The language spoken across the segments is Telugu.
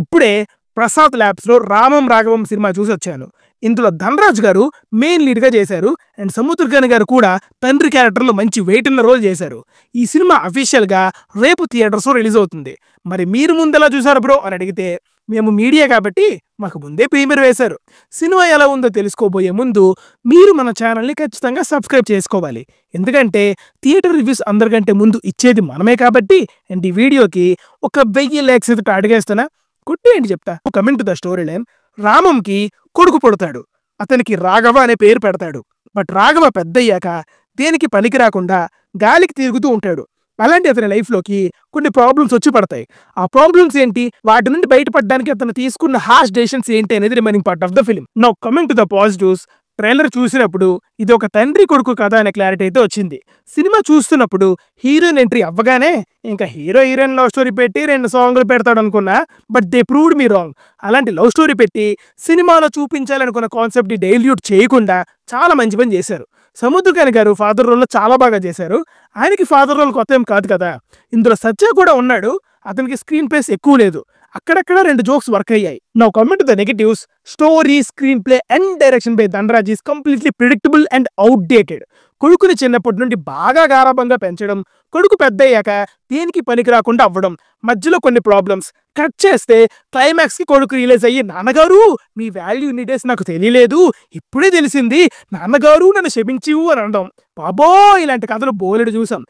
ఇప్పుడే ప్రసాద్ ల్యాబ్స్లో రామం రాఘవం సినిమా చూసి వచ్చాను. ఇందులో ధనరాజ్ గారు మెయిన్ లీడ్గా చేశారు అండ్ సముద్రఖని గారు కూడా తండ్రి క్యారెక్టర్లో మంచి వెయిట్ ఉన్న రోల్ చేశారు. ఈ సినిమా అఫీషియల్గా రేపు థియేటర్స్లో రిలీజ్ అవుతుంది. మరి మీరు ముందెలా చూసారు బ్రో అని అడిగితే మేము మీడియా కాబట్టి మాకు ముందే ప్రీమియర్ వేశారు. సినిమా ఎలా ఉందో తెలుసుకోబోయే ముందు మీరు మన ఛానల్ని ఖచ్చితంగా సబ్స్క్రైబ్ చేసుకోవాలి. ఎందుకంటే థియేటర్ రివ్యూస్ అందరికంటే ముందు ఇచ్చేది మనమే కాబట్టి. అండ్ ఈ వీడియోకి 1000 లైక్స్ అయితే అడిగేస్తున్నా, కొట్టేయండి చెప్తా. Coming to the story line, రామంకి కొడుకు పుడతాడు. అతనికి రాఘవ అనే పేరు పెడతాడు. బట్ రాఘవ పెద్దయ్యాక దేనికి పనికి రాకుండా గాలికి తిరుగుతూ ఉంటాడు. అలాంటి అతని లైఫ్లోకి కొన్ని ప్రాబ్లమ్స్ వచ్చి పడతాయి. ఆ ప్రాబ్లమ్స్ ఏంటి, వాటి నుండి బయటపడడానికి అతను తీసుకున్న హార్ష్ డెసిషన్స్ ఏంటి అనేది remaining part of the film. Now coming to the positives, trailer చూసినప్పుడు ఇది ఒక తండ్రి కొడుకు కథ అనే క్లారిటీ అయితే వచ్చింది. సినిమా చూస్తున్నప్పుడు హీరోయిన్ ఎంట్రీ అవ్వగానే ఇంకా హీరోయిన్ లవ్ స్టోరీ పెట్టి 2 సాంగ్లు పెడతాడు అనుకున్నా, but they proved me wrong. అలాంటి లవ్ స్టోరీ పెట్టి సినిమాలో చూపించాలనుకున్న కాన్సెప్ట్ని డైల్యూట్ చేయకుండా చాలా మంచి పని చేశారు. సముద్రఖని గారు ఫాదర్ రోల్లో చాలా బాగా చేశారు. ఆయనకి ఫాదర్ రోల్ కొత్త ఏం కాదు కదా. ఇందులో సత్య కూడా ఉన్నాడు. అతనికి స్క్రీన్ ప్లేస్ ఎక్కువ లేదు. అక్కడక్కడ 2 జోక్స్ వర్క్ అయ్యాయి. Now coming to the negatives, story, screen play and direction by Dhanraj is completely predictable and outdated. కొడుకుని చిన్నప్పటి నుండి బాగా గారాబంగా పెంచడం, కొడుకు పెద్దయ్యాక దేనికి పనికి రాకుండా అవ్వడం, మధ్యలో కొన్ని ప్రాబ్లమ్స్, కట్ చేస్తే క్లైమాక్స్కి కొడుకు రిలీజ్ అయ్యి నాన్నగారు మీ వాల్యూ ఇన్ని డేస్ నాకు తెలియలేదు, ఇప్పుడే తెలిసింది, నాన్నగారు నన్ను క్షమించివు అని అనడం. బాబో ఇలాంటి కథలు బోలెడు చూసాం.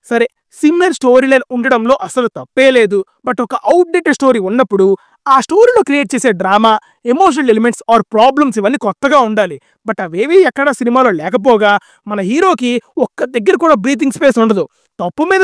సరే, సిమిలర్ స్టోరీ లైన్ ఉండడంలో అసలు తప్పే లేదు. బట్ ఒక అవుట్డేటెడ్ స్టోరీ ఉన్నప్పుడు ఆ స్టోరీలో క్రియేట్ చేసే drama, emotional elements or problems ఇవన్నీ కొత్తగా ఉండాలి. బట్ అవేవి ఎక్కడ సినిమాలో లేకపోగా మన హీరోకి ఒక్క దగ్గర కూడా బ్రీతింగ్ స్పేస్ ఉండదు. తప్పు మీద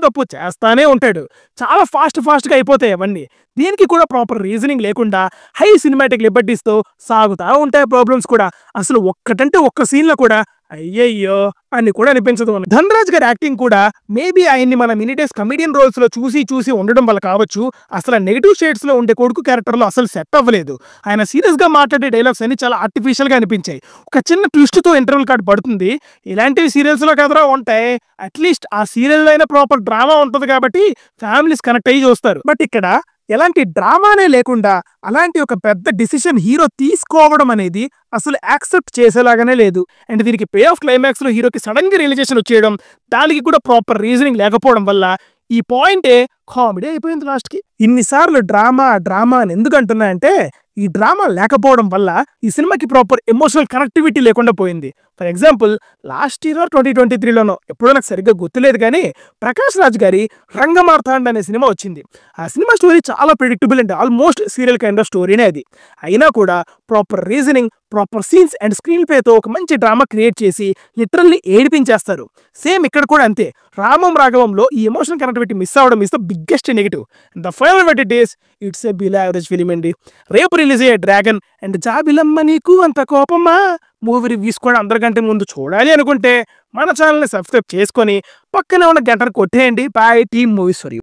తప్పు చేస్తానే ఉంటాడు. చాలా ఫాస్ట్గా అయిపోతాయి అవన్నీ. దీనికి కూడా ప్రాపర్ రీజనింగ్ లేకుండా హై సినిమాటిక్ లిబర్టీస్తో సాగుతా ఉంటాయి ప్రాబ్లమ్స్ కూడా. అసలు ఒక్కటంటే ఒక్క సీన్లో కూడా అయ్యయ్యో అని కూడా అనిపించదు. ధనరాజ్ గారి యాక్టింగ్ కూడా మేబీ ఆయన్ని మన మినిడేస్ కమెడియన్ రోల్స్ లో చూసి ఉండడం వల్ల కావచ్చు, అసలు నెగిటివ్ షేడ్స్ లో ఉండే కొడుకు క్యారెక్టర్ లో అసలు సెట్ అవ్వలేదు. ఆయన సీరియస్ గా మాట్లాడే డైలాగ్స్ అన్ని చాలా ఆర్టిఫిషియల్ గా అనిపించాయి. ఒక చిన్న ట్విస్ట్ తో ఇంటర్వెల్ కార్డ్ పడుతుంది. ఇలాంటివి సీరియల్స్ లో కదరా ఉంటాయి. అట్లీస్ట్ ఆ సీరియల్ అయినా ప్రాపర్ డ్రామా ఉంటుంది కాబట్టి ఫ్యామిలీస్ కనెక్ట్ అయ్యి చూస్తారు. బట్ ఇక్కడ ఎలాంటి డ్రామానే లేకుండా అలాంటి ఒక పెద్ద డిసిషన్ హీరో తీసుకోవడం అనేది అసలు యాక్సెప్ట్ చేసేలాగానే లేదు. అండ్ దీనికి పే ఆఫ్ క్లైమాక్స్ లో హీరోకి సడన్ గా రియలైజేషన్ వచ్చేయడం, దానికి కూడా ప్రాపర్ రీజనింగ్ లేకపోవడం వల్ల ఈ పాయింటే కామెడీ అయిపోయింది లాస్ట్కి. ఇన్నిసార్లు డ్రామా అని ఎందుకు అంటున్నా అంటే, ఈ డ్రామా లేకపోవడం వల్ల ఈ సినిమాకి ప్రాపర్ ఎమోషనల్ కనెక్టివిటీ లేకుండా పోయింది. ఫర్ ఎగ్జాంపుల్, లాస్ట్ ఇయర్ 2023లోనో ఎప్పుడో నాకు సరిగ్గా గుర్తులేదు కానీ ప్రకాష్ రాజ్ గారి రంగమార్తాండ్ అనే సినిమా వచ్చింది. ఆ సినిమా స్టోరీ చాలా predictable and almost serial kind of స్టోరీనే అది. అయినా కూడా proper reasoning, proper scenes and screen ప్లేతో ఒక మంచి డ్రామా క్రియేట్ చేసి లిటరల్లీ ఏడిపించేస్తారు. సేమ్ ఇక్కడ కూడా అంతే. రామం రాఘవంలో ఈ ఎమోషనల్ కనెక్టివిటీ మిస్ అవ్వడం is the biggest negative. The final verdict is it's a below average film అండి. రేపు రిలీజ్ అయ్యే డ్రాగన్ అండ్ జాబిలమ్మ నీకు అంత కోపమా మూవీ రివ్యూస్ కూడా అందరికంటే ముందు చూడాలి అనుకుంటే మన ఛానల్ని సబ్స్క్రైబ్ చేసుకొని పక్కనే ఉన్న గంటను కొట్టేయండి. Bye team movies for you.